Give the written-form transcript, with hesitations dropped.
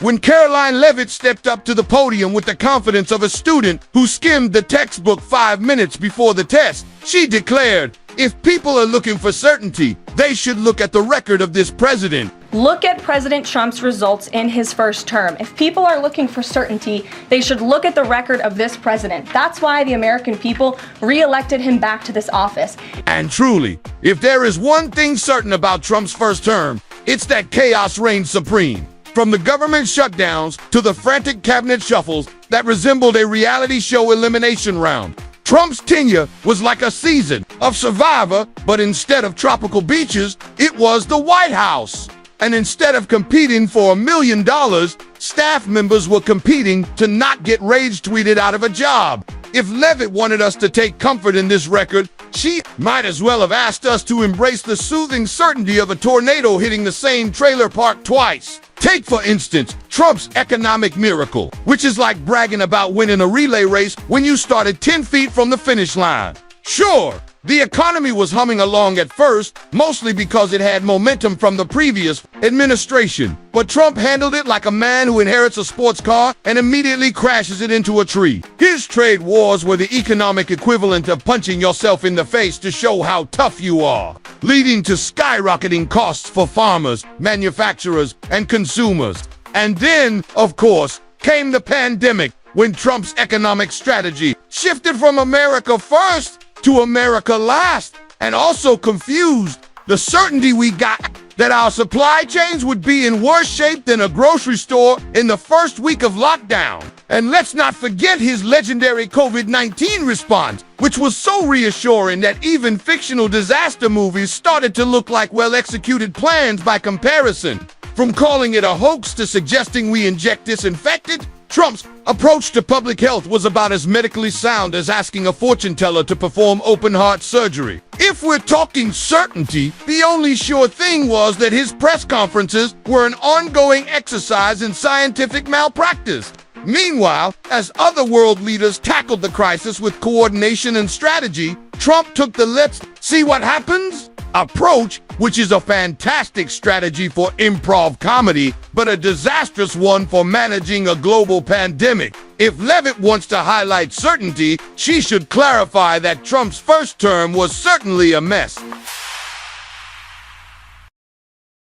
when Caroline Levitt stepped up to the podium with the confidence of a student who skimmed the textbook 5 minutes before the test. She declared, "If people are looking for certainty, they should look at the record of this president." Look at President Trump's results in his first term. If people are looking for certainty, they should look at the record of this president. That's why the American people re-elected him back to this office. And truly, if there is one thing certain about Trump's first term, it's that chaos reigns supreme. From the government shutdowns to the frantic cabinet shuffles that resembled a reality show elimination round, Trump's tenure was like a season of Survivor, but instead of tropical beaches, it was the White House. And instead of competing for $1 million, staff members were competing to not get rage tweeted out of a job. If Levitt wanted us to take comfort in this record, she might as well have asked us to embrace the soothing certainty of a tornado hitting the same trailer park twice. Take, for instance, Trump's economic miracle, which is like bragging about winning a relay race when you started 10 feet from the finish line. Sure, the economy was humming along at first, mostly because it had momentum from the previous administration. But Trump handled it like a man who inherits a sports car and immediately crashes it into a tree. His trade wars were the economic equivalent of punching yourself in the face to show how tough you are, leading to skyrocketing costs for farmers, manufacturers, and consumers. And then, of course, came the pandemic, when Trump's economic strategy shifted from America first to America last, and also confused the certainty we got that our supply chains would be in worse shape than a grocery store in the first week of lockdown. And let's not forget his legendary COVID-19 response, which was so reassuring that even fictional disaster movies started to look like well-executed plans by comparison. From calling it a hoax to suggesting we inject disinfectant, Trump's approach to public health was about as medically sound as asking a fortune teller to perform open-heart surgery. If we're talking certainty, the only sure thing was that his press conferences were an ongoing exercise in scientific malpractice. Meanwhile, as other world leaders tackled the crisis with coordination and strategy, Trump took the "let's see what happens" approach, which is a fantastic strategy for improv comedy, but a disastrous one for managing a global pandemic. If Levitt wants to highlight certainty, she should clarify that Trump's first term was certainly a mess.